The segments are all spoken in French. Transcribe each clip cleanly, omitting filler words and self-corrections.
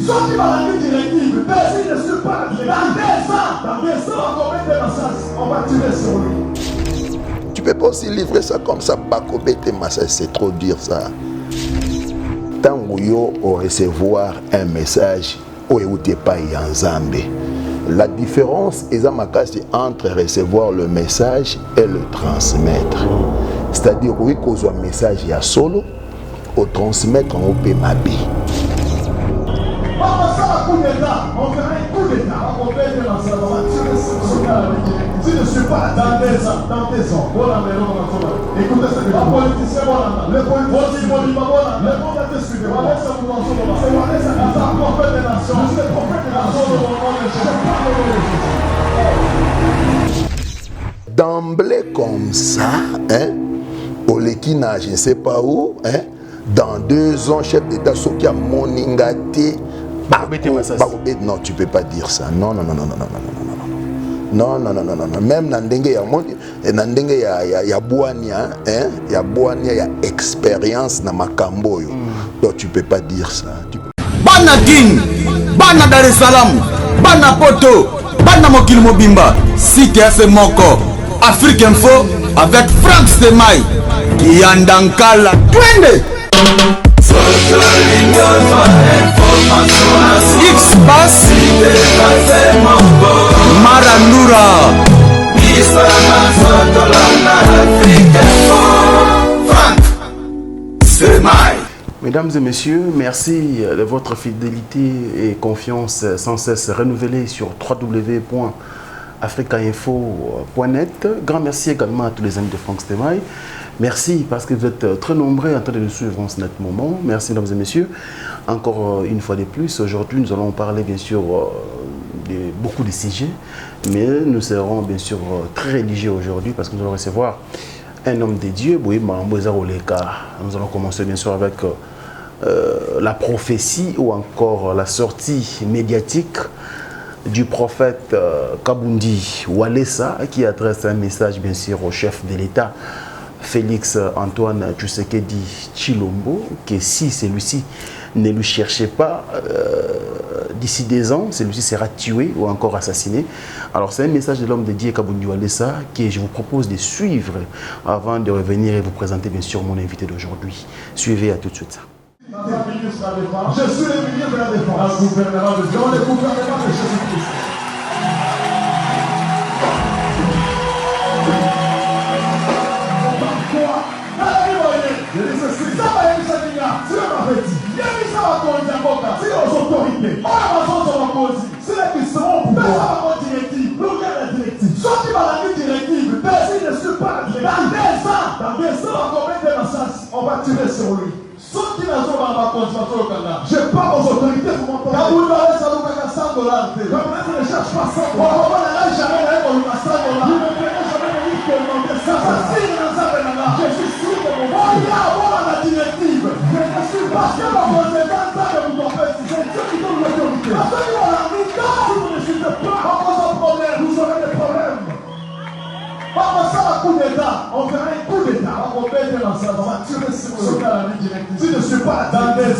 Sorti par la ligne directive, s'il ne suit pas la directive, dans 2 ans, on va commettre des massages, on va tirer sur lui. Tu peux pas aussi livrer ça comme ça, pas commettre massage, c'est trop dur ça. Tant que yo au recevoir un message, ou écoutez pas en Zambie. La différence est entre recevoir le message et le transmettre. C'est-à-dire oui qu'on soit un message il y a solo, au transmettre on peut m'habiller. On fera un coup d'état, on va faire dans sa si je ne suis pas dans 2 ans, voilà mes noms, écoutez ce que le politicien, le politicien, le monde a été suivi, on laisse vous dans son moment, c'est un prophète des nations, je suis le prophète des nations, d'emblée comme ça, hein, au Lekina, je ne sais pas où, hein, dans 2 ans, chef d'État, ce qui a moningate. Non, tu peux pas dire ça. Non. Même Nandenge ya Boania, hein, ya Boania, ya expérience na makambo yo. Donc tu peux pas dire ça. Bana King, Bana Dar es Salaam, Bana Poto, Bana Mokil Mobimba, CTF Moko, Afrique Info avec Franck Stemai, Yandankala, Twende. X-Bass Marandura Mesdames et messieurs, merci de votre fidélité et confiance sans cesse renouvelée sur www.africainfo.net. Grand merci également à tous les amis de Franck Stemai. Merci parce que vous êtes très nombreux en train de nous suivre en ce moment. Merci mesdames et messieurs. Encore une fois de plus, aujourd'hui nous allons parler bien sûr de beaucoup de sujets, mais nous serons bien sûr très religieux aujourd'hui parce que nous allons recevoir un homme de Dieu. Nous allons commencer bien sûr avec la prophétie ou encore la sortie médiatique du prophète Kabundi Walesa qui adresse un message bien sûr au chef de l'État Félix Antoine Tshisekedi Tshilombo, que si celui-ci ne le cherchait pas, d'ici 2 ans, celui-ci sera tué ou encore assassiné. Alors c'est un message de l'homme de Dieu Kabundi Walesa que je vous propose de suivre avant de revenir et vous présenter bien sûr mon invité d'aujourd'hui. Suivez, à tout de suite. Je suis le ministre de la Défense, le gouvernement de Dieu, le gouvernement de Jésus-Christ. On va tirer sur lui. Je parle aux autorités pour mon père. Ne cherche pas ça. Je suis sûr de mon la directive. Je ne suis pas sûr de mon c'est Dieu qui donne l'autorité. Si vous ne suivez pas, vous aurez des problèmes. Coup d'état, on fera un coup d'état, on va mettre l'ensemble, on va tirer sur la ligne directive. Si je ne suis pas dans 2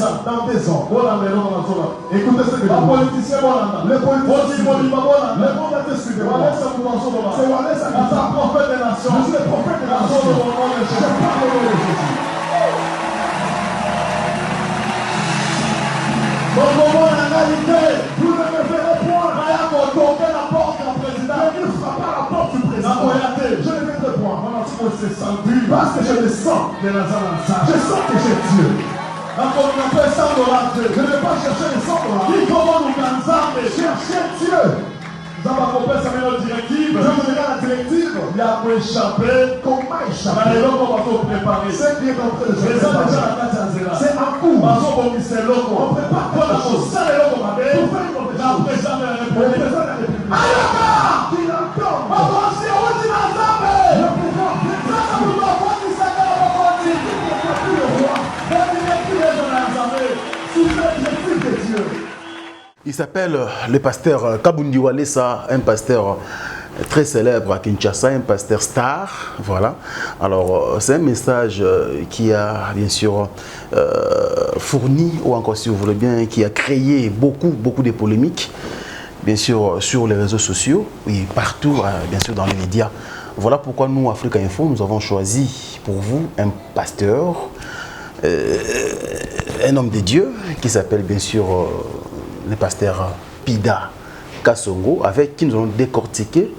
ans, voilà mes noms, écoutez ce que le politicien, le politicien, le monde a été suivi. C'est Walesa, c'est un prophète des nations. Je suis le prophète des nations. Je parle de Jésus. Dans le moment de la réalité, vous ne me verrez point. Toquer la porte du président. Je ne frappe pas la porte du président. Je ne mettrai point. Parce que je le sens. Je sens que j'ai Dieu. Je ne vais pas chercher les $100. Qui commande nous chercher Dieu. Dans ma compagnie, ça met la directive. Je vous dirai la directive. Il y a pour échapper. Comment échapper? On va préparer. C'est qui est en train de se préparer. C'est un coup. On prépare la chose. Ça, les locaux, pour faire une compétition. La présidente de la République. Ayaka! Qui l'entend? Attention, on dit la Zambé! Le pouvoir. Ça, vous doit pas dire ça dans le monde. Qui n'est plus le roi. La directive est dans la Zambé. Sous l'objectif de Dieu. Il s'appelle le pasteur Kabundi Walesa, un pasteur très célèbre à Kinshasa, un pasteur star. Voilà. Alors, c'est un message qui a bien sûr fourni, ou encore si vous voulez bien, qui a créé beaucoup de polémiques, bien sûr, sur les réseaux sociaux et partout, bien sûr, dans les médias. Voilà pourquoi nous, Africa Info, nous avons choisi pour vous un pasteur, un homme de Dieu qui s'appelle bien sûr le pasteur Pida Kasongo, avec qui nous allons décortiquer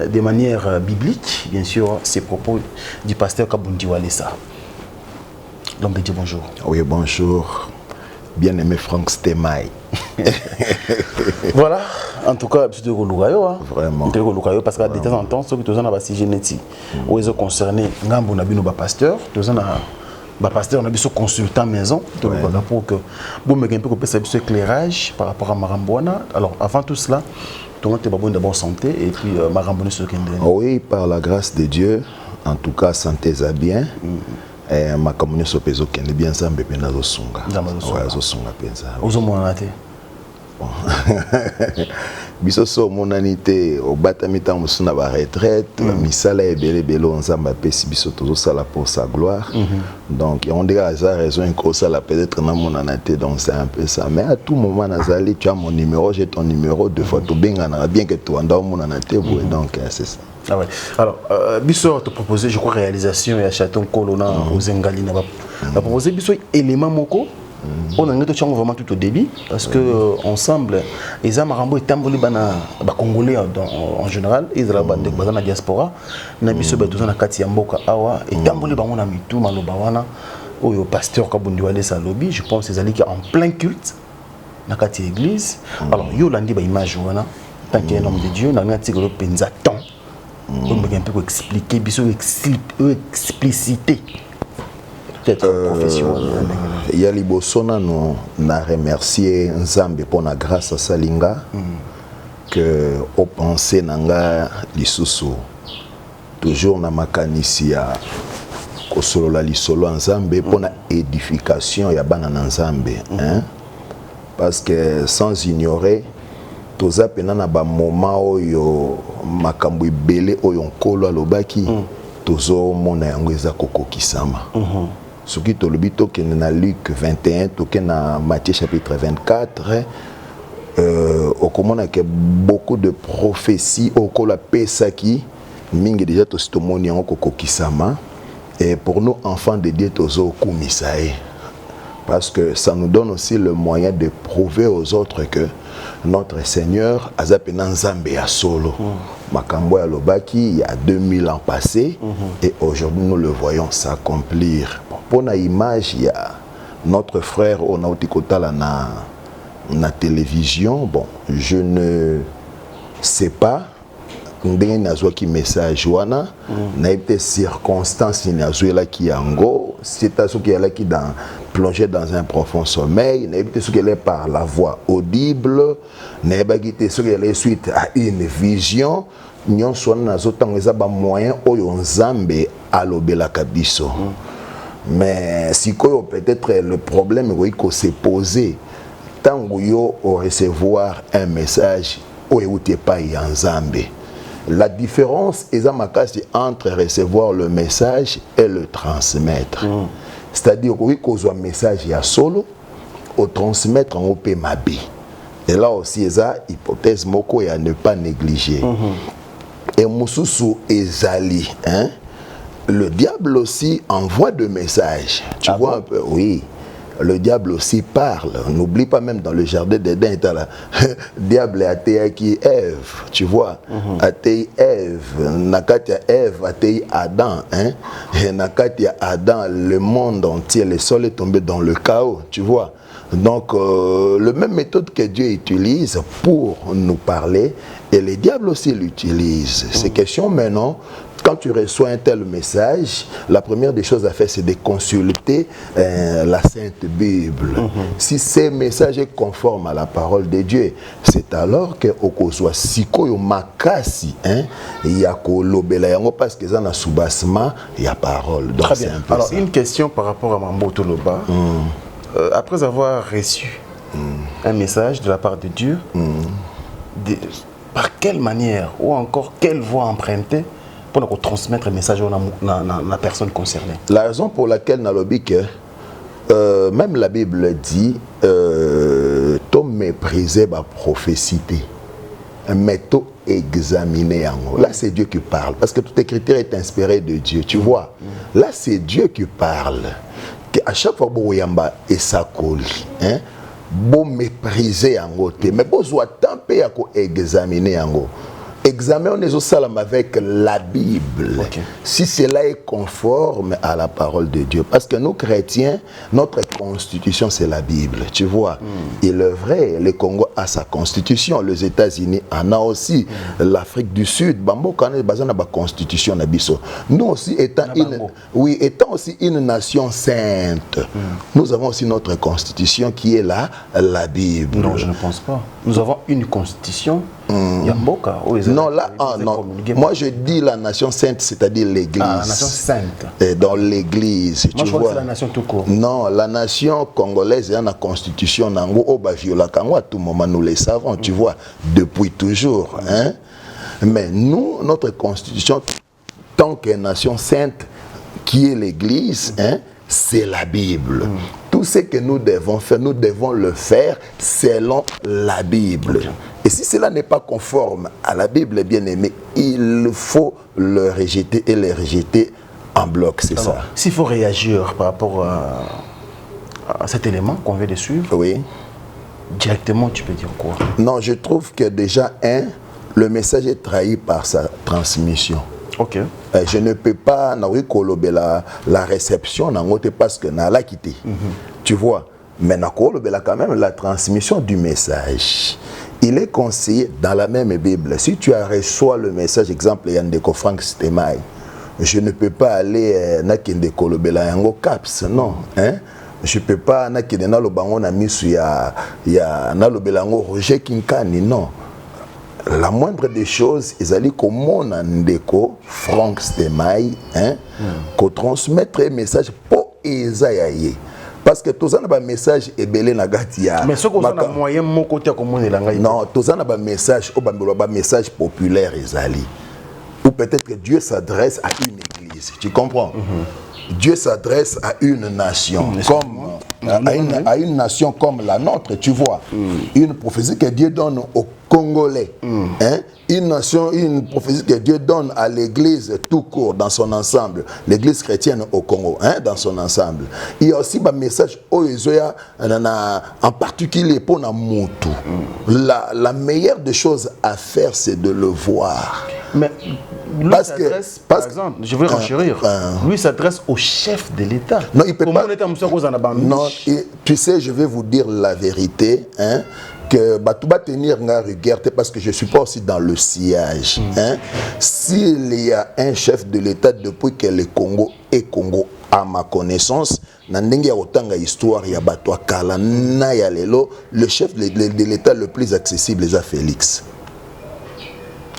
de manière biblique, bien sûr, ces propos du pasteur Kabundi Walesa. L'homme de Dieu, bonjour. Oui, bonjour. Bien-aimé Franck Stemai. Voilà, en tout cas, je vraiment. Parce que de temps en temps, ceux qui sont si génétique, ou ils sont concernés, Ngambo Nabino pasteur, tous en pasteur, on a besoin consultant maison, pour que vous me un peu ce éclairage par rapport à Marambouana. Alors, avant tout cela, tout le monde est besoin d'abord santé et puis Marambouana ce qu'il y a. Oui, par la grâce de Dieu, en tout cas, santé ça bien. Ma communauté sopezo qui est bien zambe pena zosunga. Ouais, zosunga penza. Ozomonate. Bisoso monanité au batamita musuna ba retraite, misala ebele belo nzamba pesi biso tozo sala pour sa gloire. Donc on dirait à ça raison que ça la peut-être na monanité, donc c'est un peu ça. Mais à tout moment nazali tu as mon numéro, j'ai ton numéro, deux fois to bengana bien que tu anda monanité, donc c'est ça. Ah ouais. Alors, Bisso te proposer, je crois, réalisation et à Château Colonna aux Zengali n'a pas proposé Bisso élément moko. On a vraiment tout au début parce que ensemble, les Amarambo et Tamboli bana Congolais en général, ils ont la diaspora, na Bisso besoin na kati mboka awa et Tamboli bango na mitu maloba wana au pasteur Kabundi Walesa lobby, je pense ces alliés qui en plein culte na kati église. Alors yo landi ba image wana tant qu'un homme de Dieu na ngati ko penza temps. On peut un peu expliquer, expliciter peut-être profession. Il y a les bossona nous na remercier Nzambe pour la grâce à Salinga que au pensé nanga lisusu toujours na makanisia ko solo la lisolo Nzambe pour la édification ya bana Nzambe, hein, parce que sans ignorer toza pena na ba moment oyo makambo ibele oyo nkolo alobaki tozo mona yango eza kokokisama. Soki tolobi tokende na Luc 21 tokende na Matthieu chapitre 24 okomona ke beaucoup de prophéties okola pesaki mingi déjà tostomoni yango kokokisama, et pour nous enfants de Dieu tozo kumisae, parce que ça nous donne aussi le moyen de prouver aux autres que notre Seigneur azapena Nzambe ya solo. Makambo ya lobaki il y a 2000 ans passés et aujourd'hui nous le voyons s'accomplir. Pour la image, il y a notre frère Onautikotala na télévision. Bon, je ne sais pas ndenge nazwa ki message wana na été circonstance nazwa la ki yango, c'est à ce qui est là qui dans plongé dans un profond sommeil, na été ce qu'elle est par la voix audible, na pas quitté ce qu'elle est suite à une vision. Nyon soit nazotango eza ba moyen oyo Nzambe alobela kabiso. Mais si quoi peut-être le problème que s'est posé tant yo au recevoir un message ou écouter pas Nzambe. La différence est entre recevoir le message et le transmettre. C'est-à-dire qu'on a un message à solo, au transmettre en OP Mabi. Et là aussi, il y a une hypothèse moko à ne pas négliger. Et Moussousou Ezali, hein? Le diable aussi envoie des messages. Tu vois un peu, oui. Le diable aussi parle. N'oublie pas, même dans le jardin d'Éden, le diable a été Ève, tu vois. A été Ève, Nakatia Ève, a été Adam. Hein? Et Nakatia Adam, le monde entier, le sol est tombé dans le chaos, tu vois. Donc, la même méthode que Dieu utilise pour nous parler, et les diables aussi l'utilisent. C'est question maintenant. Quand tu reçois un tel message, la première des choses à faire, c'est de consulter la Sainte Bible. Si ce message est conforme à la parole de Dieu, c'est alors que soit siko yo makasi, hein, ya ko lobela yango parce que ça na soubassement, il y a parole. Donc très bien. Alors ça. Une question par rapport à Mamboto Loba. Après avoir reçu un message de la part de Dieu, par quelle manière ou encore quelle voie emprunter pour nous transmettre le message à la personne concernée? La raison pour laquelle nous avons dit que même la Bible dit to mépriser ma prophétie, mais to examiner en haut. Là, c'est Dieu qui parle parce que toute écriture est inspirée de Dieu. Tu vois, là, c'est Dieu qui parle. À chaque fois, vous yamba et ça colle, hein, vous mépriser en haut, mais vous soit tempé à examiner en haut. Examinons les salams avec la Bible, si cela est conforme à la parole de Dieu. Parce que nous, chrétiens, notre constitution, c'est la Bible. Tu vois, il est vrai, le Congo a sa constitution, les États-Unis en a aussi, l'Afrique du Sud, Bambo Kane, basé na ba constitution na biso. Nous aussi, étant aussi une nation sainte, nous avons aussi notre constitution qui est la Bible. Non, je ne pense pas. Nous avons une constitution. Non, là, non. Moi je dis la nation sainte, c'est-à-dire l'église. Ah, la nation sainte. Et dans l'église, tu vois. C'est la nation tout court. Non, la nation congolaise est la constitution nango oba viola kango à tout moment, nous le savons, tu vois, depuis toujours. Hein? Mais nous, notre constitution, tant que nation sainte, qui est l'église, hein, c'est la Bible. Tout ce que nous devons faire, nous devons le faire selon la Bible. Et si cela n'est pas conforme à la Bible, bien aimé, il faut le rejeter et le rejeter en bloc, c'est ça. S'il faut réagir par rapport à cet élément qu'on vient de suivre, oui, directement, tu peux dire quoi? Non, je trouve que déjà, le message est trahi par sa transmission. Ok. Je ne peux pas la réception parce que n'a la quitté. Tu vois, mais quand même la transmission du message. Il est conseillé dans la même Bible. Si tu as reçu le message, exemple, Yandeko Frank Stemai, je ne peux pas aller Nakendeko Lobela Yango Caps, non. Hein? Je ne peux pas Nakendena Lobango Namisu ya Nalobela Yango Roger Kinkani, non. La moindre des choses, ils allaient comme mon Ndeko Frank Stemai, hein, qu'on transmettre un message pour Esaïe. Parce que tous les messages est belé na gatia. Mais ce qu'on a moyen mon côté comme on est là. Non, tous les messages au message populaire Ezali. Ou peut-être que Dieu s'adresse à une église. Tu comprends? Dieu s'adresse à une nation à une nation comme la nôtre, tu vois. Une prophétie que Dieu donne aux Congolais. Hein? Une prophétie que Dieu donne à l'église tout court dans son ensemble. L'église chrétienne au Congo, hein, dans son ensemble. Il y a aussi un message en particulier pour Namutu. La meilleure des choses à faire, c'est de le voir. Mais lui s'adresse, par exemple, je vais renchérir, lui s'adresse au chef de l'État. Non, il peut pas. Non, tu sais, je vais vous dire la vérité, hein, que tu vas tenir une rigueur parce que je ne suis pas aussi dans le sillage. Hein. S'il y a un chef de l'État depuis que le Congo est Congo, à ma connaissance, histoire, le chef de l'État le plus accessible est Félix.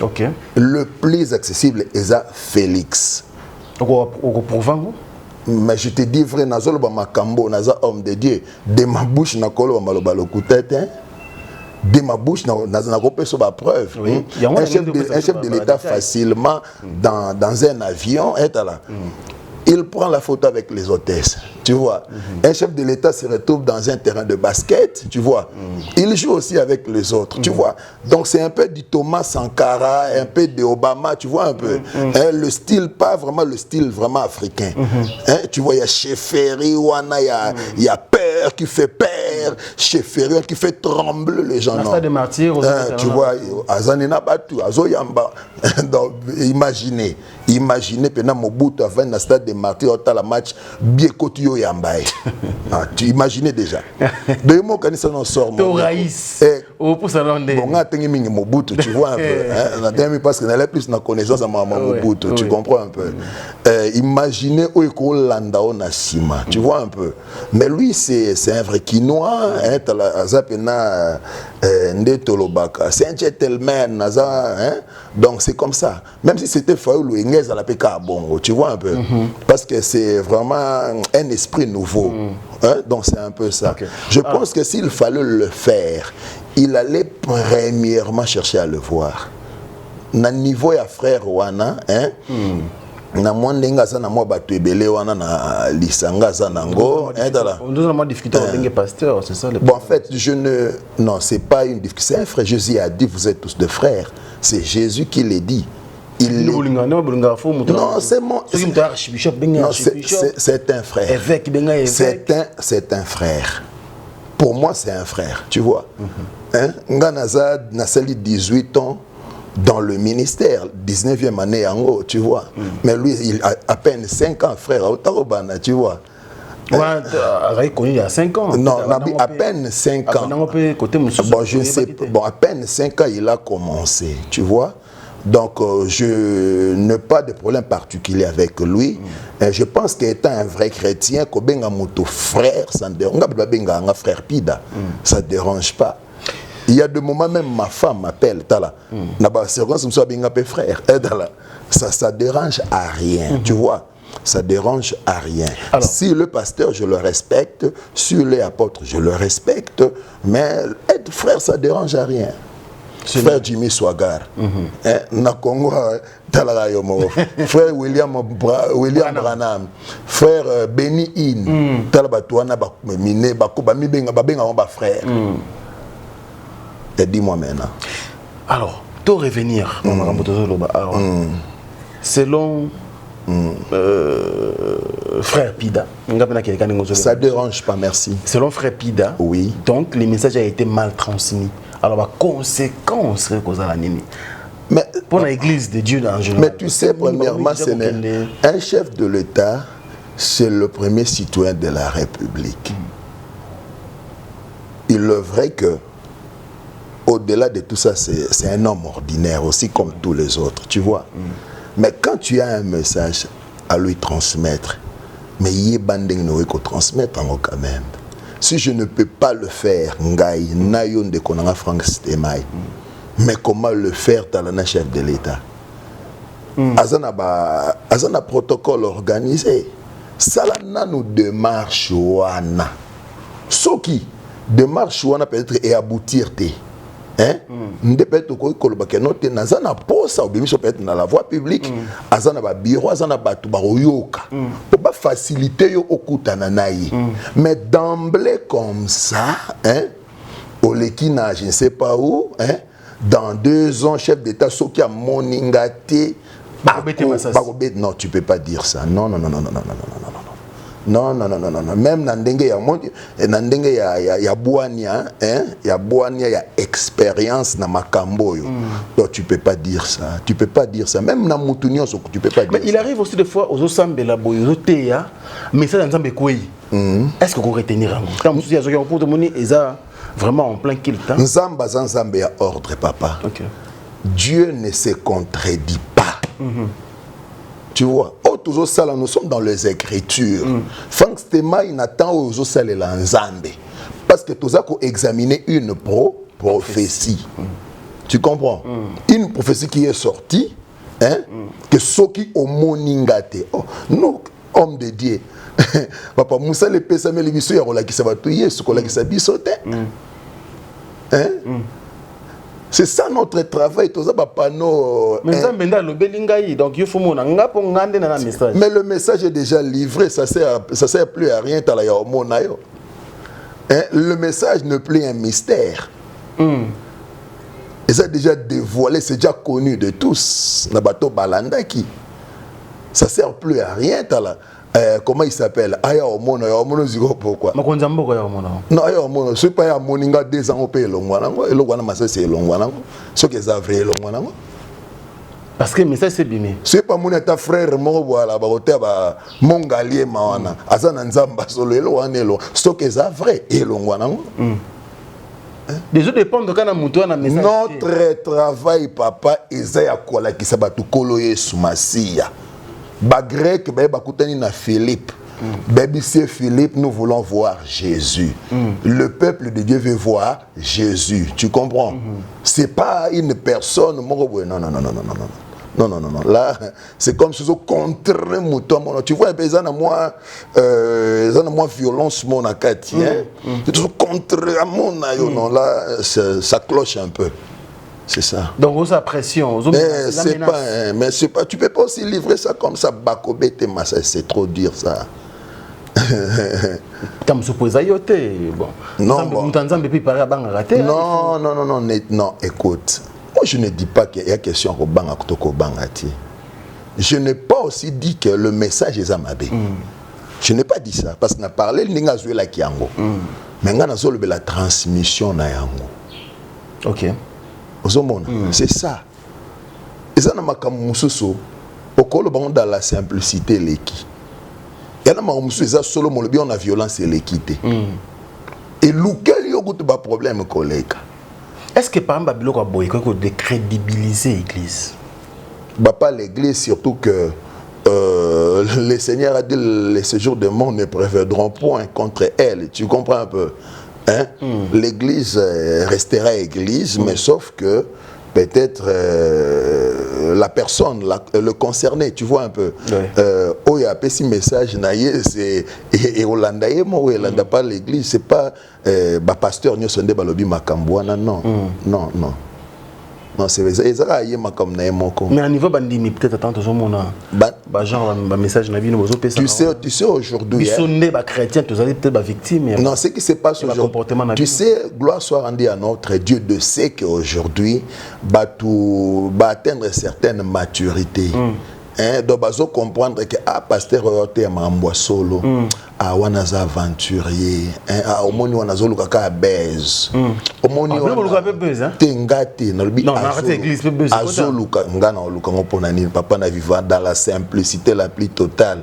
Ok. Le plus accessible est Félix. Mais je te dis vrai, Nazolo Bamakambo, Naza homme de Dieu, de ma bouche nakolo balokutete, de ma bouche Naza sur ma preuve. Oui. Un chef de l'État facilement dans un avion est là. Il prend la photo avec les hôtesses, tu vois. Un chef de l'État se retrouve dans un terrain de basket, tu vois. Il joue aussi avec les autres, tu vois. Donc c'est un peu du Thomas Sankara, un peu de Obama, tu vois un peu. Hein, le style, pas vraiment le style vraiment africain. Hein, tu vois, il y a Cheferi, il y a Père qui fait peur, Cheferi qui fait trembler les gens. La de martyrs, tu vois, Azanina Batu, Azoyamba. Donc imaginez, pendant Mobutu avant la stade de martyrs, au la match bien côté Yambaye. Tu imaginez déjà. De mon canisa non sort. Raïs. Au pour salon de. Bon, on a tenu Mobutu, tu vois un peu. Parce que n'a plus de connaissance à Mobutu, tu comprends un peu. Imaginez où est Landao Nasima, tu vois un peu. Mais lui c'est un vrai Quinois, hein, Azapena Ndetolobaka, c'est un gentleman, hein. Donc c'est comme ça. Même si c'était Faoulou Ingez à la PK Bongo, tu vois un peu. Parce que c'est vraiment un esprit nouveau. Hein? Donc c'est un peu ça. Je pense que s'il fallait le faire, il allait premièrement chercher à le voir. Na niveau ya frère wana, hein, na mwandenga sana mwa batu ebele wana na lisanga sana ngo, hein, dala. On nous a discuté avec pasteur, c'est ça le Bon, en fait, non, c'est pas une difficulté. C'est un frère. Jésus a dit, vous êtes tous des frères. C'est Jésus qui l'a dit. Non, c'est mon. Non, c'est un frère. C'est un frère. Pour moi, c'est un frère, tu vois. Nganaza n'a 18 ans dans le ministère, 19e année en haut, tu vois. Mais lui, il a à peine 5 ans, frère, tu vois. Il y a 5 ans. Non, à peine 5 ans. Bon, je sais pas. Bon, à peine 5 ans, il a commencé, tu vois. Donc, je n'ai pas de problème particulier avec lui. Je pense qu'étant un vrai chrétien, frère, ça ne dérange pas. Frère Pida, ça ne dérange pas. Il y a des moments, même ma femme m'appelle, frère, ça dérange à rien, tu vois. Ça dérange à rien. Alors, si le pasteur, je le respecte, si les apôtres, je le respecte, mais être frère, ça dérange à rien. Frère Jimmy Swagar, na Congo, frère William Branham, frère Benny In, Talabatuana, Mine, Bakuba, Mibenga, frère. Et dis-moi maintenant. Alors, tout revenir, alors, selon frère Pida, ça ne dérange pas, merci. Selon frère Pida, oui. Donc le message a été mal transmis. Alors, la conséquence serait causée à l'ennemi. Mais pour l'église de Dieu en général. Mais tu sais, premièrement, un chef de l'État, c'est le premier citoyen de la République. Il est vrai que, au-delà de tout ça, c'est un homme ordinaire aussi comme tous les autres, tu vois. Mais quand tu as un message à lui transmettre, mais il y a banding noé qu'on transmettre quand même. Si je ne peux pas le faire, Ngaï, Nayon de Konanga Franck Stemai, mais comment le faire dans le chef de l'État? Azana protocole organisé. Ça là, nous démarche wana. Ce qui démarche wana peut-être et aboutir te. Hein? Peut-être que note nazana posa ou bien peut-être dans la voie publique azana ba bureau azana batu ba royoka pour pas faciliter yo okutana naï mais d'emblée comme ça hein au lekina je ne sais pas où hein dans 2 ans chef d'état soki a moningate non tu peux pas dire ça non non, même dans ndenge ya boania hein ya boania ya expérience na makambo yo. Donc tu peux pas dire ça même na mutunyo tu peux pas dire. Mais il arrive aussi des fois aux osambela boyo teya mais ça nzambe koi. Est-ce que vous retenir quand vous avez pour de moni eza vraiment en plein kill temps. Nzambe ya ordre papa. Okay. Dieu ne se contredit pas. Tu vois, nous sommes dans les Écritures. Franck Stemai n'attend aux salles l'ensemble. Parce que tu as examiné une prophétie. Tu comprends? Une prophétie qui est sortie, hein, que ceux qui ont moningate. Oh, nous, hommes de Dieu, papa Moussa le pesame le biso ya qui ça va tuer, ce qu'on a qui ça bisote. Hein? C'est ça notre travail. Mais le message est déjà livré. Ça sert plus à rien. Le message n'est plus un mystère. Et ça déjà dévoilé, c'est déjà connu de tous. Ça sert plus à rien. Comment il s'appelle? Aya Omono, pourquoi? Non, Aya Omono, c'est pas Aya Moninga 2 ans au pays Longwanango, et Longwana Massa c'est Longwanango, ce que ça vrai Longwanango. Parce que le message c'est bien. C'est pas mon état frère, mon voilà, mon galier mawana, Azan Nzamba solo, Eloanelo, ce que ça vrai, et Longwanango. Les autres dépendent de quand on a un message. Notre travail, papa, Isaiah Kola qui s'abat tout koloye Soumassia. Grec, na Philippe. C'est Philippe, nous voulons voir Jésus. Le peuple de Dieu veut voir Jésus. Tu comprends? C'est pas une personne. Non. Non, non, non, non. Là, c'est comme si je contre mouton. Tu vois, ils ont moi violence, mon akati. C'est toujours contre mon non. Là, ça cloche un peu. C'est ça. Donc, vous avez pression. Mais c'est pas, mais c'est pas. Tu peux pas aussi livrer ça comme ça. Bakobé, c'est trop dur ça. Comme supposé yoté. Bon. Non, bon. Non, écoute. Moi, je ne dis pas qu'il y a question au bang à bangati. Je n'ai pas aussi dit que le message est amabé. Je n'ai pas dit ça parce qu'on a parlé de la kiango. Mais on a solo la transmission na yango. OK. C'est ça. Et ça n'a pas comme mususu. Okolo bango dans la simplicité l'équi. Il y a un mususu solo mon bien la violence et l'équité. Et lequel y a un problème collègue. Est-ce que par exemple, il faut décrédibiliser l'Église? Pas l'Église, surtout que le Seigneur a dit les séjours des morts ne prévaudront point contre elle. Tu comprends un peu? Hein? L'Église restera Église, mais sauf que peut-être la personne, le concerné, tu vois un peu. Oh, il y a un petit message, c'est Hollanda, Hollanda pas l'Église, c'est pas pasteur Nyosonde Balobi Makambouana, non, non, non. Non, c'est vrai. Mais à niveau bandimi, peut-être attends, genre un message tu sais aujourd'hui. Non, ce qui se passe aujourd'hui. Tu sais, gloire soit rendue à notre Dieu de ce qu'aujourd'hui, va atteindre certaines maturités. Donc, il comprendre que pasteur est un solo, un aventurier, au moins on a zolo kaka base. Au moins on a tengati na lubi azoluka ngana oluka ngopona nini papa na vivant dans la simplicité la plus totale.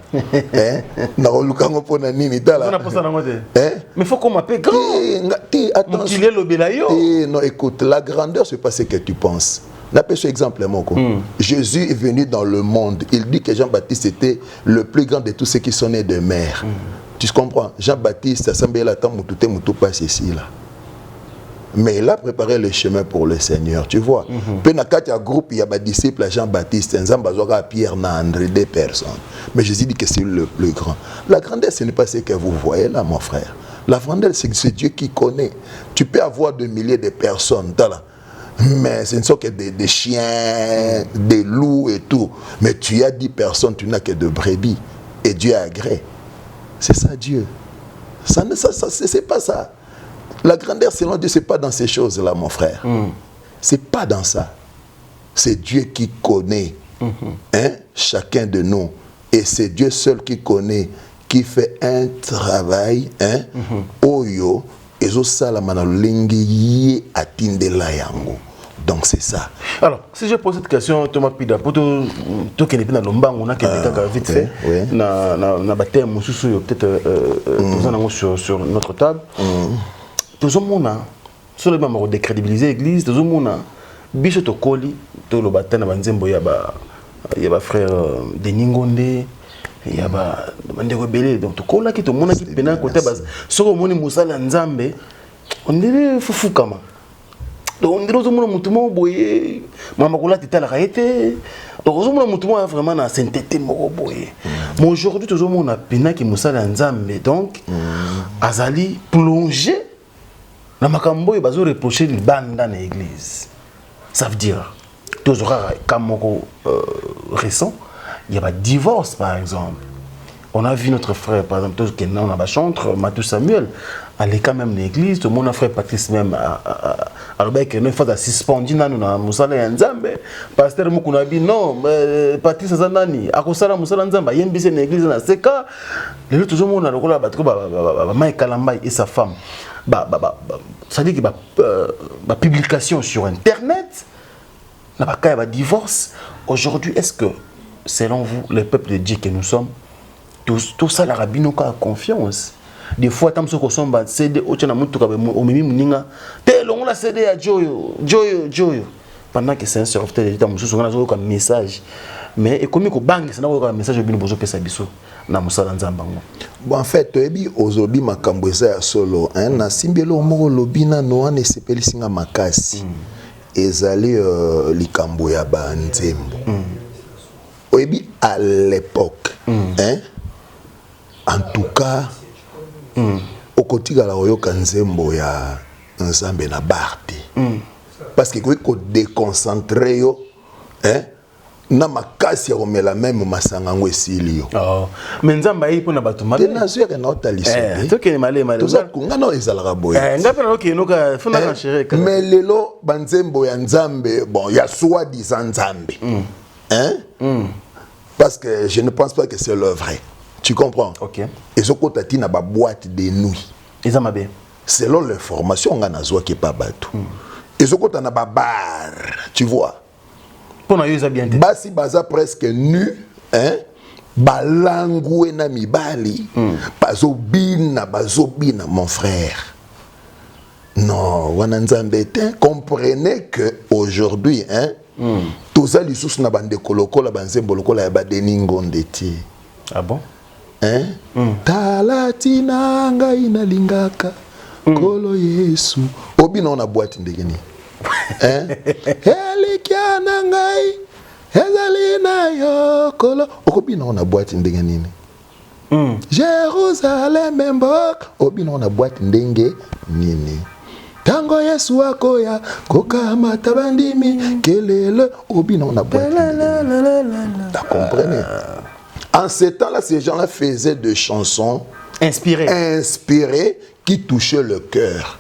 Na oluka ngopona nini tala. Mais faut qu'on m'appelle grand. Attention. Non, écoute, la grandeur c'est pas ce que tu penses. N'appelle exemple Jésus est venu dans le monde. Il dit que Jean-Baptiste était le plus grand de tous ceux qui sont nés de mère. Tu comprends? Jean-Baptiste, ça semble la temps où passe ici là. Mais il a préparé le chemin pour le Seigneur, tu vois. Puis dans quatre groupes, il y a des disciples à Jean-Baptiste, à Pierre, André, des personnes. Mais Jésus dit que c'est le plus grand. La grandeur, ce n'est pas ce que vous voyez là, mon frère. La grandeur, c'est Dieu qui connaît. Tu peux avoir des milliers de personnes, là. Mais ce ne sont que des chiens, des loups et tout. Mais tu as 10 personnes, tu n'as que de brebis. Et Dieu a agréé. C'est ça Dieu. C'est pas ça. La grandeur selon Dieu, ce n'est pas dans ces choses-là, mon frère. C'est pas dans ça. C'est Dieu qui connaît chacun de nous. Et c'est Dieu seul qui connaît, qui fait un travail. Oyo. Donc c'est ça. Alors, si je pose cette question, Thomas Pida, pour tout qui n'est pas dans l'omba, on a quelqu'un vite fait. Na baptême, peut-être sur notre table. Tout le monde a, sur le moment de crédibiliser l'église, tout le monde a, bicho to koli, tout le baptême, il y a frère Denis Ngonde. Il y a des rebelles, donc tout le monde qui est pénal côté base. Si on est Moussa Nzambe, on dirait foufou kama. Donc on dirait que tout le monde boyé, maman kola tita la raïté. Donc tout le monde a vraiment la sainteté boyé. Mais aujourd'hui tout le monde a pénal qui Moussa Nzambe, donc azali plongé. La makambo est basé reprocher les bandes dans l'église. Ça veut dire toujours comme récent. Il y a un divorce, par exemple. On a vu notre frère, par exemple, qui est dans la chantre, Mathieu Samuel, aller quand même à l'église. Tout le monde a frère Patrice même alors que nous faisons suspendu dans Moussala Nzambe. Pasteur Moukunabi non, Patrice Zanani, à cause de Moussala Nzambe, il y a une bise l'église dans ce cas. Le tout le monde a le rôle de Mike Kalamba et sa femme. Ça dit que la publication sur Internet, il y a un divorce. Aujourd'hui, est-ce que selon vous, le peuple de Dieu que nous sommes, tout ça, la rabbino a confiance. Des fois, tant que nous sommes CD, au CD à Joyo. Pendant que c'est un serviteur de l'État, nous avons un message. Mais comme nous avons un message, nous avons bon, en fait, aujourd'hui, Makambweza solo, na simbelo mo lobina no ne sepeli singa makasi. Ezali likambo ya ba nzembo. oyebi à l'époque hein en tout cas okotikala oyoka nzembo ya nzambe na barté parce que ko déconcentrer yo hein na makasi ya komela même masanga ngo esili yo mais nzamba yi pona bato mabe na zwe na otaliso toke male toza kunga no ezalaka boye ngape na oke noka fona ka chérie mais lelo banzembo ya nzambe bon ya soi-disant nzambe hein parce que je ne pense pas que c'est le vrai tu comprends OK ezokota tina ba boîte de nuit ezamabe selon l'information nga nazwa ke pa bato ezokota na ba bar tu vois pona yo bien basi baza presque nu hein balangwe na mibali bazobina mon frère non wana nzambe te comprenez que aujourd'hui hein toza lisusu na bande kolokola banzembo lokola ya badeni ngonde ti ah bon hein talatina ngai nalingaka kolo Yesu obina na boîte ndenge ni hein elikiana ngai ezalina yo kolo okobina na boîte ndenge nini Jérusalem mboka obina na boîte ndenge nini tango Yesu akoya kokamata bandimi kelele obina na boîte t'as compris en ce temps-là ces gens-là faisaient des chansons inspirées qui touchaient le cœur.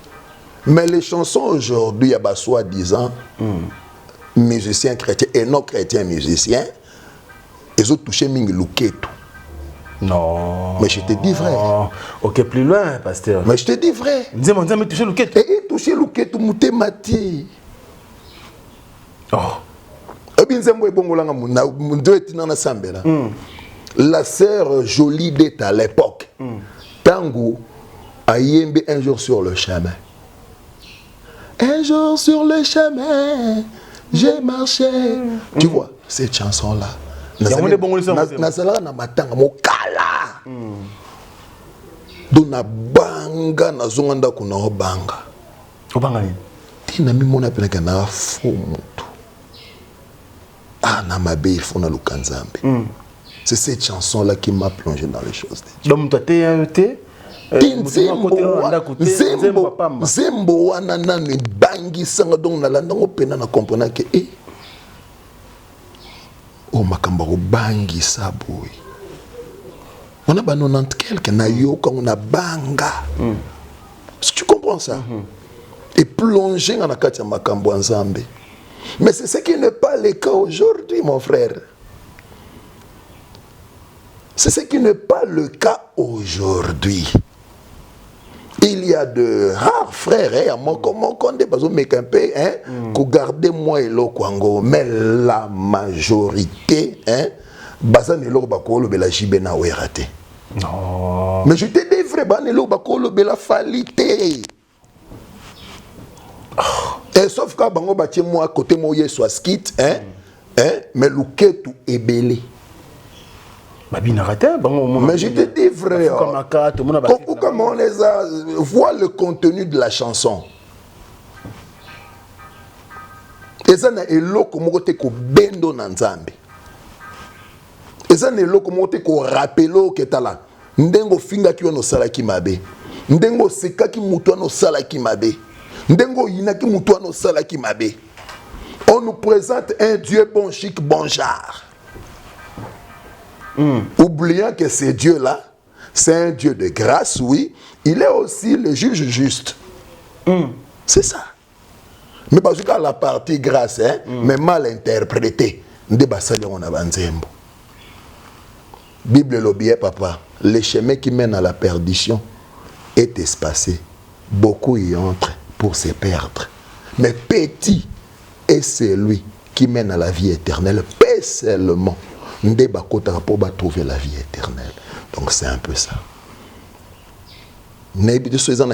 Mais les chansons aujourd'hui, il y a soi-disant musiciens chrétiens et non chrétiens musiciens, ils ont touché Mingi Luketu. Non. Mais je te dis vrai. Ok, plus loin, pasteur. Mais je te dis vrai. Dis-moi, touché Luketu. Et il touché Luketu, mouté mati. Oh. La sœur Jolie d'État à l'époque, Tango a yembe un jour sur le chemin. Un jour sur le chemin, j'ai marché. Tu vois, cette chanson-là. Nazala na matanga mokala. Dona banga na zonganda kuna obanga. Obanga ni. Tina mi mona pena kana fomutu. Ah na mabe il faut na lukanzambe. C'est cette chanson-là qui m'a plongé dans les choses de Dieu. Donc toi t'es Zembo wana nani bangi sanga donc na landango pena na comprendre que oh makamba ko bangi saboy. On a 90 quelqu'un na yo quand on a banga. Si tu comprends ça. Et plonger dans la katia makambo ensemble. Mais c'est ce qui n'est pas le cas aujourd'hui mon frère. C'est ce qui n'est pas le cas aujourd'hui. Il y a de rares frères, hein, mon condé, parce que hein, qu'on garde moi et l'okwango, mais la majorité, hein, bazan et l'okbakolo bela jibena ouerate. Non. Mais je te dis vrai, ban et l'okbakolo bela falité. Et sauf que bango batie moi côté moi soit skit, hein, mais l'ouketu est belé. Mais je te dis vrai, comment on les a, vois le contenu de la chanson. Et ça n'a eloko mokote ko bendo na nzambe. Et ça n'a eloko mokote ko rappelo ketala. Ndengo finga ki no sala ki mabe. Ndengo seka ki mutu no sala ki mabe. Ndengo yina ki mutu no sala ki mabe. On nous présente un Dieu bon chic bon genre. Oubliant que ce Dieu-là, c'est un Dieu de grâce, oui, il est aussi le juge juste. C'est ça. Mais parce que la partie grâce, hein, mais mal interprétée, Bible l'objet, papa, le chemin qui mène à la perdition est espacé. Beaucoup y entrent pour se perdre. Mais petit est celui qui mène à la vie éternelle. Paix seulement. Pour trouver la vie éternelle. Donc c'est un peu ça. La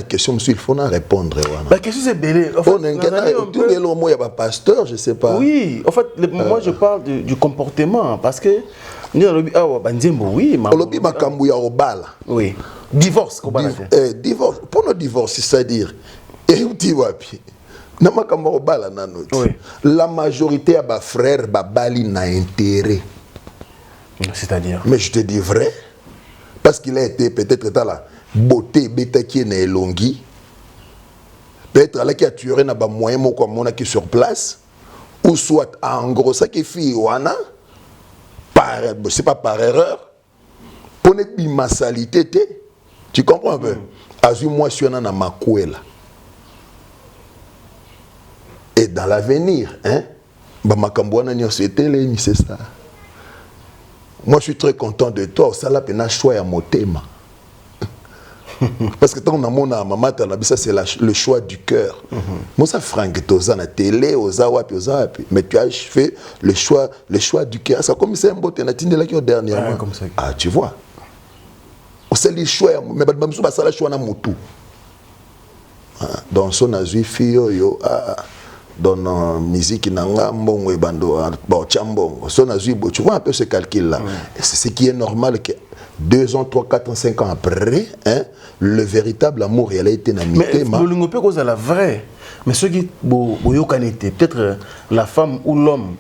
question, monsieur, il faut en répondre. La question c'est belé. Il y a un pasteur, je ne sais pas. Oui, en fait, moi je parle du comportement. Parce que oui. Divorce. Divorce. Pour le divorce, c'est-à-dire, la majorité de mes frères bali n'a intérêt. C'est-à-dire? Mais je te dis vrai. Parce qu'il a été peut-être dans la beauté, bêta qui est longi. Peut-être là qui a tué na ba moyen mo comme on a qui sur place. Ou soit en gros ça qui fait wana par c'est pas par erreur. Pour ne pas ma salité, tu comprends un peu? Azu moi je suis na makuela. Et dans l'avenir, hein, bah makambouana ni c'était c'est ça. Moi je suis très content de toi. Ça là pena choix à motema. Parce que tant qu'on a mon maman, ça c'est le choix du cœur. Moi ça Franck Toza na télé, ozawapi. Mais tu as fait le choix du cœur. Ça comme c'est un beau ténatine là qui est dernièrement. Ah tu vois. C'est le choix. Mais bah ça ça le choix na mutu. Dans son azui fio yo dans musique nanga mbongo et bando bon chambongo. Son azui tu vois un peu ce calcul là. C'est ce qui est normal que 2 ans, 3, 4 ans, 5 ans après, hein, le véritable amour, il a été namité. Mais le peut cause à la vraie. Mais ceux qui été peut-être la femme ou l'homme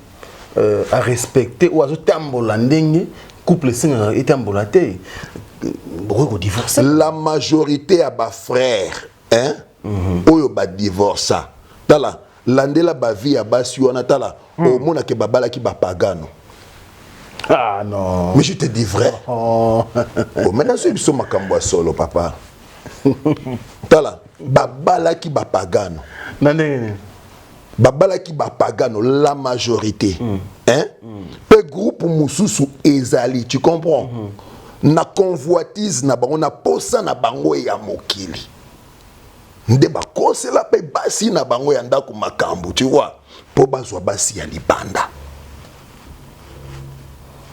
a respecté ou a tambolandé, couple est tambolaté. La majorité a ba frère, hein, ou ba divorce. Tala, landela ba vie a ba siona tala, au mona ke babala ki ba pagano. Ah non. Mais je te dis vrai. Oh, maintenant, c'est une somme à solo, papa. Tala, babala ki bapagano. Babala ki bapagano, la majorité. Hein? Pe groupe mususu ezali, tu comprends? Na convoitise na bango, na posa na bango ya mokili. Nde ba kose la pe basi na bango ya ndako makambu, tu vois? Po bazwa basi ya libanda.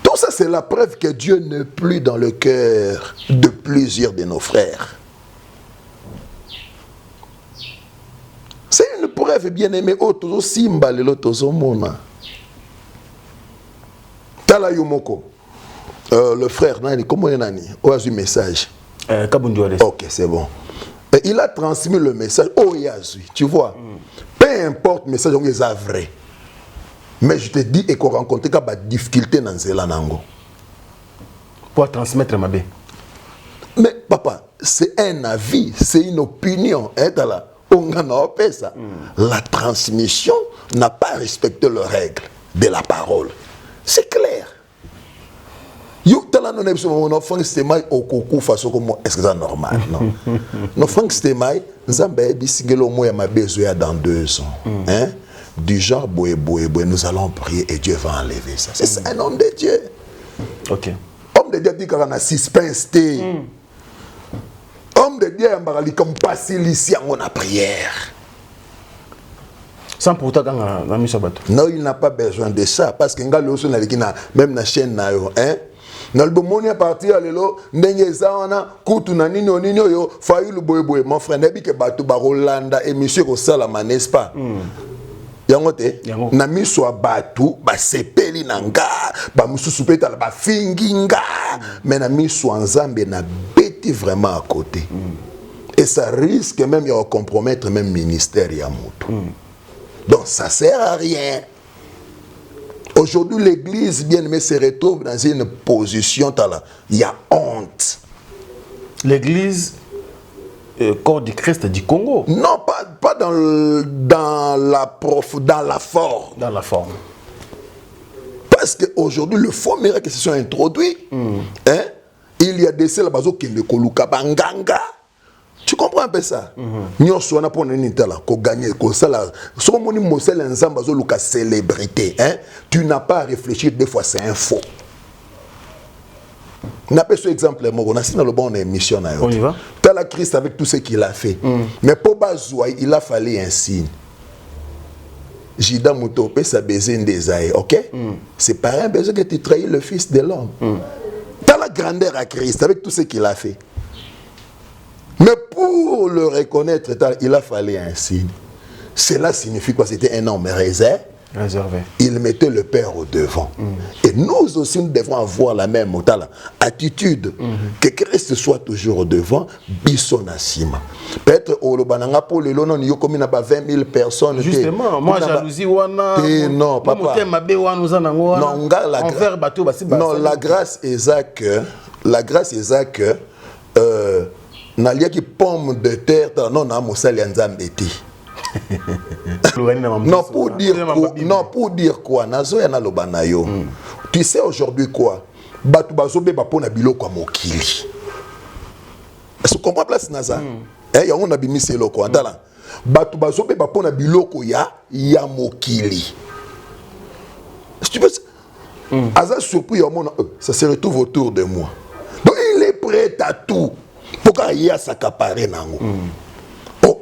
Tout ça, c'est la preuve que Dieu n'est plus dans le cœur de plusieurs de nos frères. C'est une preuve bien aimée. Oh, tozo simba lelo tozo mona. Tala Yomoko, le frère Nani, comment il a dit? Oh, a eu message. Ok, c'est bon. Et il a transmis le message. Oh, il a eu, tu vois. Peu importe le message, on est vrai. Mais je te dis et qu'on rencontre des difficultés dans Zéla Nango. Pour transmettre ma bé. Mais papa, c'est un avis, c'est une opinion. La transmission n'a pas respecté les règles de la parole. C'est clair. Est-ce que c'est normal? Non. Non, Franck Stemai, nous avons besoin dans 2 ans. Hein? Du genre, nous allons prier et Dieu va enlever ça. C'est un homme de Dieu. Ok. Homme de Dieu dit qu'il y a un suspense. Homme de Dieu, il y a comme passer ici en prière. Sans pourtant, non, il n'a pas besoin de ça. Parce que même la chaîne, hein? Dans le moment où parti à l'élo, mon frère, n'est-ce pas? Yangote, na miso abatu, ba sepeli nanga, ba mususu peta ba finginga, mais na miso nzambe na beti vraiment à côté. Et ça risque même de compromettre même ministère yamutu. Donc ça sert à rien. Aujourd'hui l'église bien aimée se retrouve dans une position il y a honte. L'église corps du Christ du Congo. Non, pas dans la forme. Dans la forme. Parce qu'aujourd'hui, le faux miracle se sont introduits. Hein? Il y a des celles qui ne koluka banganga. Tu comprends un peu ça? Nous sommes pour gagner. Célébrité. Tu n'as pas à réfléchir, des fois c'est un faux. On appelle ce exemple, on a signé le bon émission. On y va. T'as la Christ avec tout ce qu'il a fait. Mais pour Bazoua, il a fallu un signe. Jida Moutopé, ça baiser des aïe, ok? C'est pas un besoin que tu trahis le Fils de l'homme. T'as la grandeur à Christ avec tout ce qu'il a fait. Mais pour le reconnaître, il a fallu un signe. Cela signifie quoi? C'était un homme réservé, Réservé. Il mettait le Père au devant. Et nous aussi, nous devons avoir la même attitude. Que Christ soit toujours au devant, Bissonasima. Peut-être au Lobananga pour le Lonon, il y a comme 20 000 personnes. Justement, moi, jalousie, wana. Non, papa. Non, la grâce est que. La grâce est que. Nalia qui pomme de terre, non, non, Moussali Nzambeti. Non, pour dire quoi? Nazo yana lobanayo. Tu sais aujourd'hui quoi? Batu bazobe bapona biloko mokili. Est-ce que tu comprends place naza? Eh ya on a bimi selo ko andala. Batu bazobe bapona biloko ya mokili. Est-ce que tu peux Aza surpris au monde, ça se retrouve autour de moi. Donc il est prêt à tout pour qu'il y ait s'accaparer nango.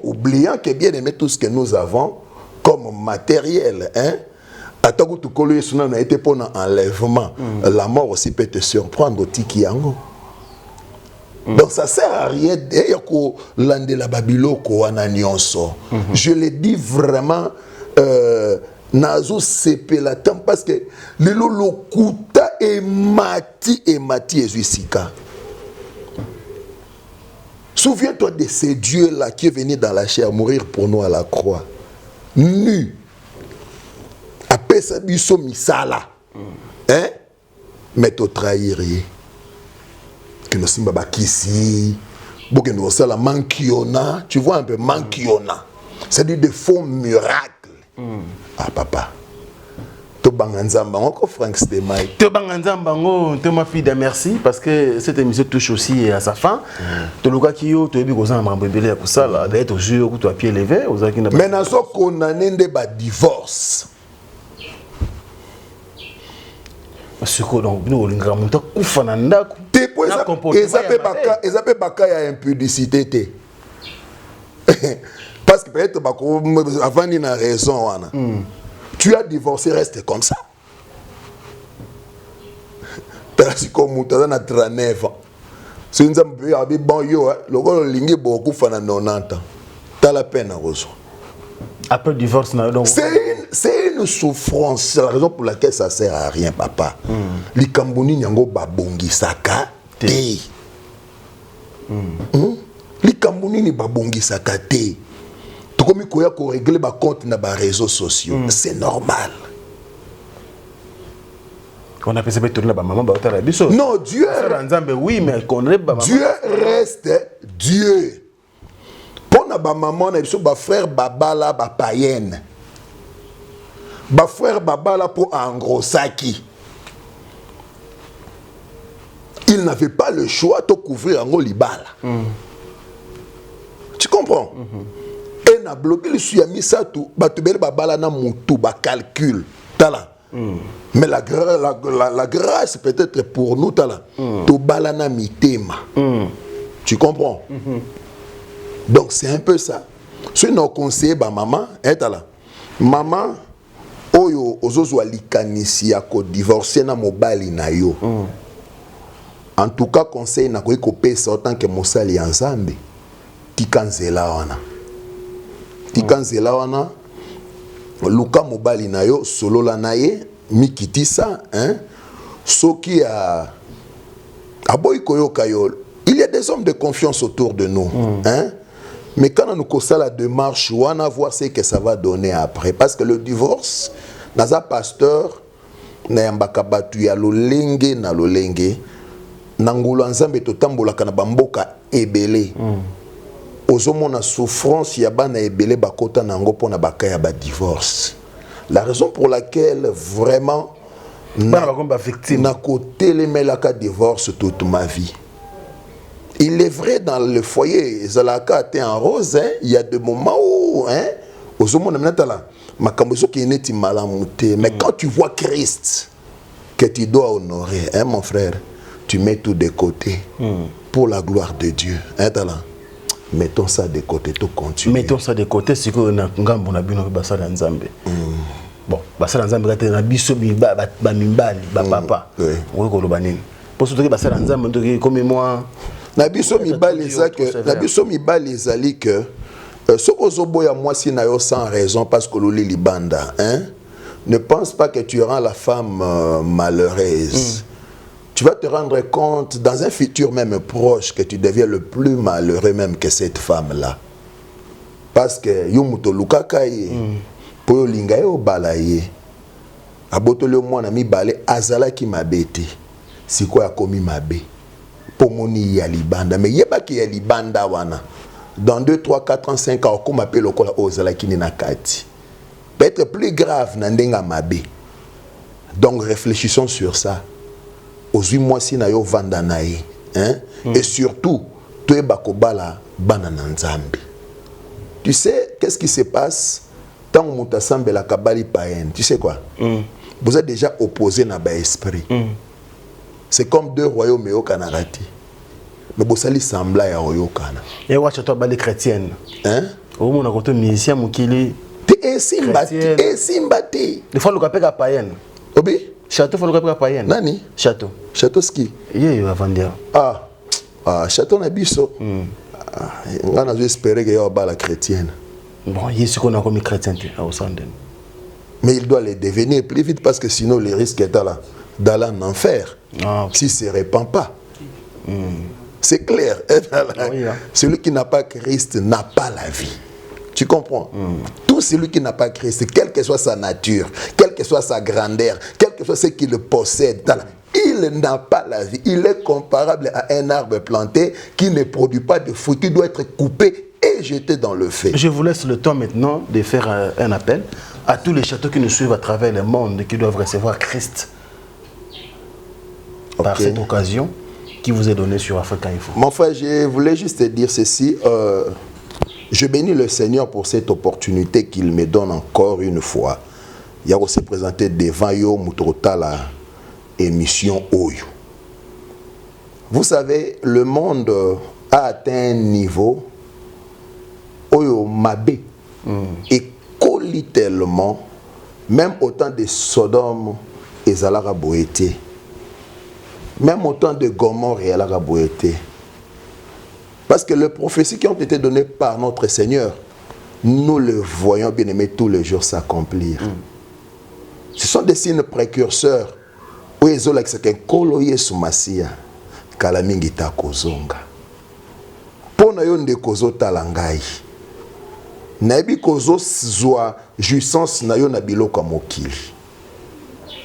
Oubliant que bien aimé tout ce que nous avons comme matériel, hein, attends que tout a été pour un enlèvement, la mort aussi peut te surprendre au tikiango. Donc ça sert à rien de l'ande la babiloko ananyonso. Je le dis vraiment nazo sepelatam parce que le lokuta et mati ezusika. Souviens-toi de ces dieux-là qui est venu dans la chair mourir pour nous à la croix. Nu. Après ça, biso misala. Hein? Mais tu trahiriez. Que nous sommes bakisi. Que nous sommes la mankiona. Tu vois un peu mankiona. C'est-à-dire des faux miracles. Ah papa. Franck Stemai. Ma fille de merci parce que cette émission touche aussi à sa fin. Tu as dit que tu as dit que ça d'être au jeu que tu as pied levé. Maintenant, si on a un divorce. Parce que nous avons impudicité. Parce que peut-être avant il a raison. Tu as divorcé, reste comme ça. Tu comme tu as 39 ans. Si nous avons bon yo, le lingi beaucoup fana 90 ans. Tu as la peine à rejoindre. Après le divorce, c'est une souffrance. C'est la raison pour laquelle ça ne sert à rien, papa. Les Camboni nyango babongi saka te. Les Camboni ni babongi saka te. Comme il faut régler les comptes dans les réseaux sociaux. C'est normal. On a fait ça pour la maman. Non, Dieu. Oui, mais Dieu reste Dieu. Pour la maman, il y a frère Babala, païenne. Frère Babala pour Angrosaki. Il n'avait pas le choix de couvrir Angolibala. Tu comprends? Et na bloqué le suyami ça tout batubel babala na mutu ba calcul tala mais la grâce peut-être pour nous tala to balana mitema tu comprends donc c'est un peu ça si nous conseiller ba maman tala maman oyo ozozwa likanisi ya ko divorcer na mobali na yo en tout cas conseil na ko pesa autant que mosali ya nzambe tikanzela wana Tikanzela wana luka mobali na yo solo la naye mikitisa hein soki a boy koyoka yo. Il y a des hommes de confiance autour de nous hein mais quand nous commençons la démarche wana voir ce que ça va donner après parce que le divorce naza pasteur na yambaka batu ya lolenge na lolenge nangulu nzambe totambola kana bamboka ebele ozomona souffrance ya bana ebele bakota nango pona bakaya ba divorce. La raison pour laquelle vraiment na côté les melaka divorce toute ma vie. Il est vrai dans le foyer zalaka était en rose hein, il y a des moments où hein ozomona menatala makambo so ki neti malamute mais quand tu vois Christ que tu dois honorer hein mon frère, tu mets tout de côté pour la gloire de Dieu hein tala. Mettons ça de côté, tout continue. Mettons ça de côté, c'est que nous avons bino basala nzambe. Bon, basala nzambe quand na biso ba mimbali, ba papa. Oui, ko lobanini. Pour surtout que basala nzambe comme moi na biso mibali ezali que ce que zoboya moi si na yo sans raison parce que loli libanda hein ne pense pas que tu rends la femme malheureuse. Tu vas te rendre compte dans un futur même proche que tu deviens le plus malheureux même que cette femme-là. Parce que yomuto lukaka ye, po linga yo balaye, abotole mwana mi bale azala ki mabete, siko ya komi mabe, pomoni ya libanda, mais yeba ki ya libanda wana, dans 2, 3, 4 ans, 5 ans, comme appelle le kola ozala ki na kati. Peut-être plus grave nandenga mabe. Donc réfléchissons sur ça. Aux 8 mois si na yo vanda na ye, hein? Et surtout, tu es bakobala banana nzambi. Tu sais, qu'est-ce qui se passe tant que Moutasambe la kabali païenne? Tu sais quoi? Vous êtes déjà opposés dans l'esprit. C'est comme deux royaumes au Kanarati. Mais vous allez sembler à Oyokana. Et vous avez bali chrétienne. Hein? Vous avez un musicien mukili. Et Simbati. Des fois, le capé est païenne. Obi? Château, faut le capé est païenne. Nani? Château. Château ski. Il va vendre. Château Nabiso. On a espéré qu'il y ait la chrétienne. Bon, il y a ce qu'on a comme chrétien à Osanden. Mais il doit les devenir plus vite parce que sinon le risque est là d'aller en enfer. S'il ne se répand pas. C'est clair. Celui qui n'a pas Christ n'a pas la vie. Tu comprends? Tout celui qui n'a pas Christ, quelle que soit sa nature, quelle que soit sa grandeur, quel que soit ce qu'il possède, il n'a pas la vie. Il est comparable à un arbre planté qui ne produit pas de fruits, qui doit être coupé et jeté dans le feu. Je vous laisse le temps maintenant de faire un appel à tous les châteaux qui nous suivent à travers le monde et qui doivent recevoir Christ par cette occasion qui vous est donnée sur Africa Info. Mon frère, je voulais juste te dire ceci. Je bénis le Seigneur pour cette opportunité qu'il me donne encore une fois. Il y a aussi présenté devant yo Mutrotala émission Oyo. Vous savez, le monde a atteint un niveau Oyo Mabé et colis tellement, même autant de Sodome et Zalara Boété, même autant de Gomorrhe et Zalara Boété. Parce que les prophéties qui ont été données par notre Seigneur, nous le voyons bien aimé tous les jours s'accomplir. Ce sont des signes précurseurs. Où ils ont l'expliqué koloye sumasia kalamingi ta kozonga. Pona yo nde kozo talangai. Nabi kozo zwa jouissance na yo na biloko mokili.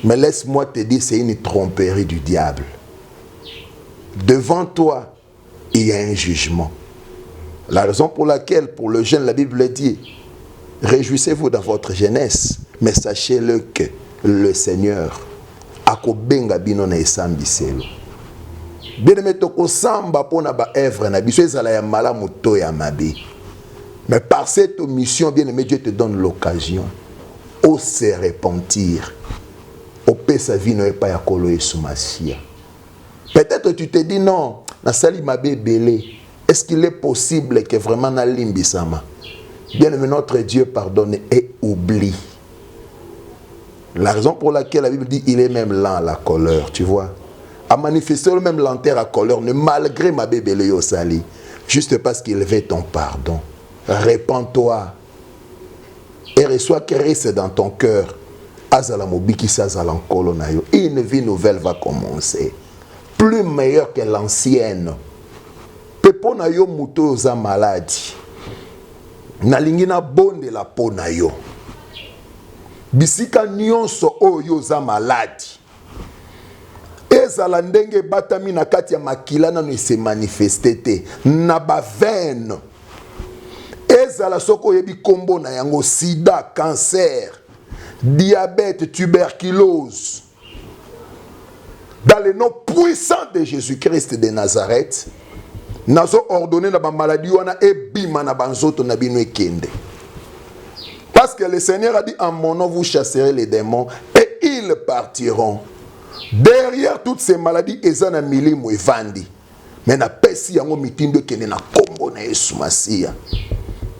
Mais laisse-moi te dire, c'est une tromperie du diable. Devant toi, il y a un jugement. La raison pour laquelle, pour le jeune, la Bible dit, réjouissez-vous dans votre jeunesse, mais sachez-le que le Seigneur akobenga bino na esambiselo. Bien-aimé toko samba pona ba œuvre na biso ezala ya malamu to ya mabe. Mais par cette mission, bien-aimé, Dieu te donne l'occasion au se repentir. Au paix sa vie n'est pas ya kolo esumasia. Peut-être tu te dis non, na sali mabe belé. Est-ce qu'il est possible que vraiment na limbisama? Bien-aimé, notre Dieu pardonne et oublie. La raison pour laquelle la Bible dit il est même lent à la colère, tu vois. A manifester le même lenteur à colère, malgré ma bébé Léo Sali, juste parce qu'il veut ton pardon. Répands-toi et reçois Christ dans ton cœur. Une vie nouvelle va commencer, plus meilleure que l'ancienne. Pepona yo muto za maladie. Nalingina bonde la pona yo. Bisika nyonso oyo za maladi. Ezala ndenge batami na kati ya makila nanu se manifestete na ba veine. Ezala soko yebi kombo na yango sida, cancer, diabète, tuberculose. Dans le nom puissant de Jésus-Christ de Nazareth, nazo ordonné na ba maladie wana ebima na banzoto na bino ekende. Parce que le Seigneur a dit en mon nom vous chasserez les démons et ils partiront. Derrière toutes ces maladies, ezana milimo evandi. Mais na pesi yango mitindo kene na kombo na Yesu Masia.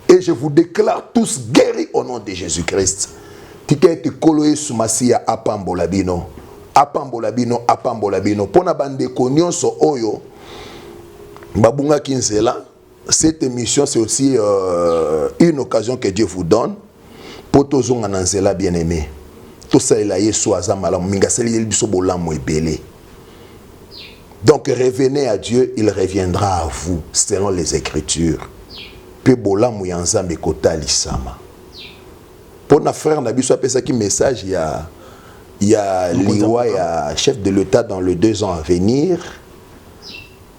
Et je vous déclare tous guéris au nom de Jésus-Christ. Tika ete kolo Yesu Masia apambola bino. Apambola bino, apambola bino. Pona bande nyonso oyo babunga kinzela. Cette émission c'est aussi une occasion que Dieu vous donne. Pour tous les bien-aimés. tout ça il a yesu azamala mingaseli yelibiso bolamu ebele. Donc revenez à Dieu, il reviendra à vous selon les Écritures. Pe bolamu ya nzambe kotalisama. Pour notre frère Nabiso a fait un message, il y a Liwa, il y a chef de l'État dans les 2 ans à venir.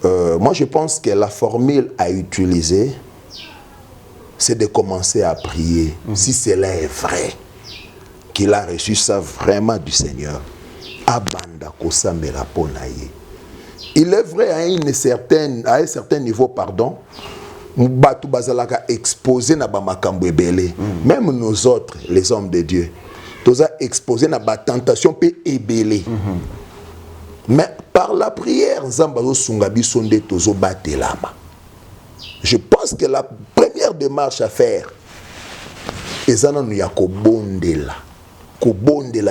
Moi, je pense que la formule à utiliser, c'est de commencer à prier. Si cela est vrai, qu'il a reçu ça vraiment du Seigneur. Abanda kosambela ponaye. Il est vrai à un certain niveau, pardon. Batu bazalaka exposé na ba makambo ebele. Même nous autres, les hommes de Dieu, tous a exposé na ba tentation pe ebele. Mais par la prière, nzambazo sungabi sonde tozo batelama. Je pense que la première démarche à faire, ezana nu ya kobondela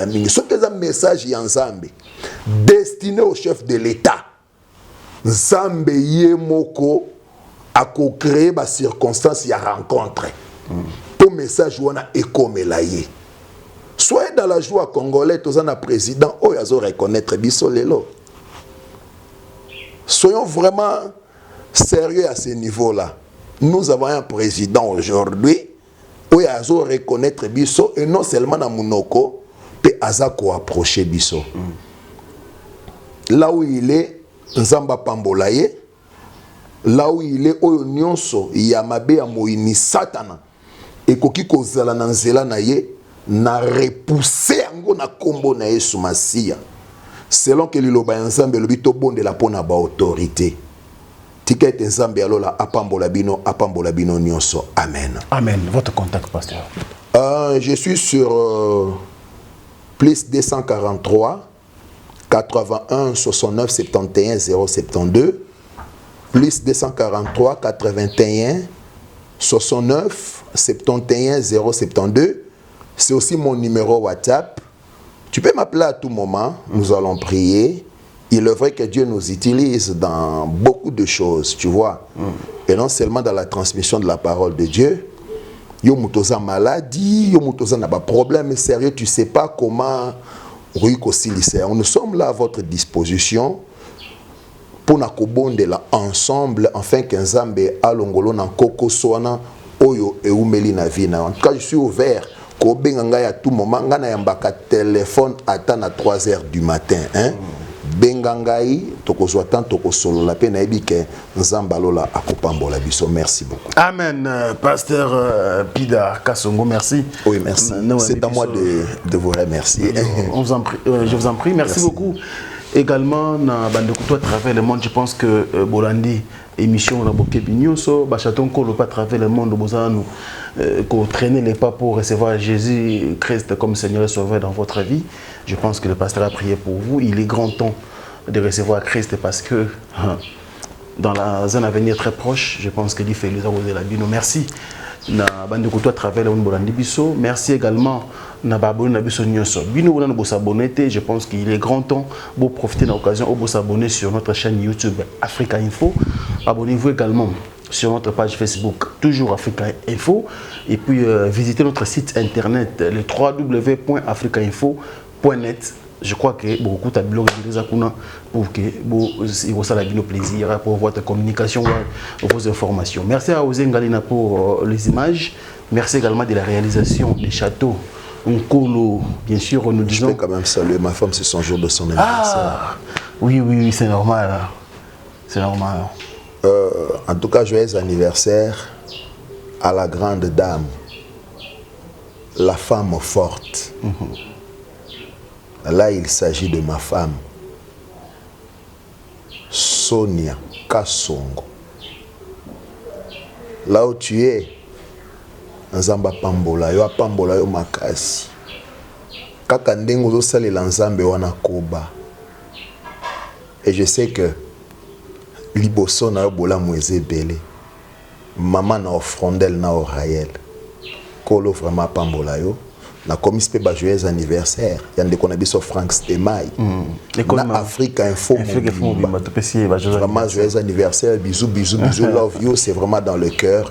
mingi. Ce que un message ya nzambe destiné au chef de l'État. Nzambe yemoko à créer des circonstances y a rencontré. Pour message ou on a écomelaye. Soyez dans la joie congolais, tous un président, oh y a reconnaître bisolelo. Soyons vraiment sérieux à ce niveau-là. Nous avons un président aujourd'hui, où y a reconnaître biso et non seulement dans Munoko, pe azako approcher biso. Là où il est, Nzamba Pambolaye. Là où il est, oyo nyonso yamabe ya moini satana ekoki kozala na nzela na ye na repousser yango na kombo na Yesu Masia selon que liloba ya nzambe lobi to bondela pona ba autorité tika ete nzambe alola apambola bino nyonso. Amen. Amen. Votre contact, pasteur? Je suis sur plus 243 81 69 71 072 plus 243 81 69 71 072. C'est aussi mon numéro WhatsApp. Tu peux m'appeler à tout moment. Nous allons prier. Il est vrai que Dieu nous utilise dans beaucoup de choses, tu vois. Et non seulement dans la transmission de la parole de Dieu. Yo mutoza maladie, yo mutoza n'a pas problème sérieux, tu sais pas comment nous sommes là à votre disposition. Pour na kobondela ensemble afin que Nzambe alongolo na koko soana oyo eumeli na vina. En tout cas, je suis ouvert ko benga ngai à tout moment ngana yambaka téléphone attend à 3h du matin hein. Benga ngai tokozwa tant tokosolo la peine ebi ke Nzamba lola akopambola biso. Merci beaucoup. Amen. Pasteur Pida Kasongo, merci. Oui, merci. C'est à moi de vous remercier. On vous en prie, je vous en prie. Merci beaucoup. Également, dans Bandekuto à travers le monde, je pense que Bolandi, émission on a beaucoup de Bachaton Kolo à travers le monde, nous traîner les pas pour recevoir Jésus-Christ comme Seigneur et Sauveur dans votre vie. Je pense que le pasteur a prié pour vous. Il est grand temps de recevoir Christ parce que dans un avenir très proche, je pense qu'il fait les arroser la bino. Merci. Na Bandekuto à travers le monde Bolandi Bisso. Merci également. Je pense qu'il est grand temps pour profiter de l'occasion de s'abonner sur notre chaîne YouTube Africa Info. Abonnez-vous également sur notre page Facebook, toujours Africa Info. Et puis visitez notre site internet, le www.africainfo.net. Je crois que beaucoup de blogs pour que vous ayez le plaisir pour votre communication, vos informations. Merci à Ozengalina pour les images. Merci également de la réalisation des châteaux. Nkolo, bien sûr, nous disons. Je peux quand même saluer ma femme, c'est son jour de son anniversaire. Oui, c'est normal. C'est normal. En tout cas, joyeux anniversaire à la grande dame, la femme forte. Là, il s'agit de ma femme, Sonia Kasongo. Là où tu es, Nzamba pambola yo pambola yo makasi kaka ndengo zo salela Nzambe wana koba. Et je sais que liboso na yo bola mweze belé maman na offrandel na Oraël kolo vraiment pambola yo na commis pe ba joyeux anniversaire yande kona biso Frank Stemai na Africa Info vraiment joyeux anniversaire bisous love you, c'est vraiment dans le cœur.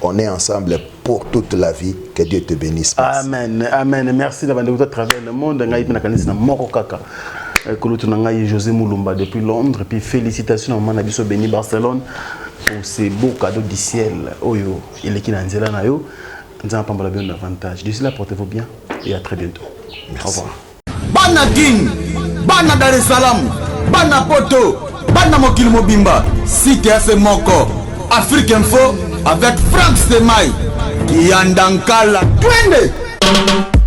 On est ensemble pour toute la vie. Que Dieu te bénisse. Amen. Amen. Merci d'avoir à travers le monde. José Moulumba depuis Londres. Puis félicitations à Manabiso Béni Barcelone pour ces beaux cadeaux du ciel. Oyo, il est qui n'a pas na yo. Nous avons pas bien davantage. D'ici là, portez-vous bien et à très bientôt. Merci. Au revoir. Bana King, Bana Dar es Salaam, Bana Poto, Bana Mokil Mobimba, CTF Moko, Afrique Info avec Franck Stemai, Kiandankala. Twende!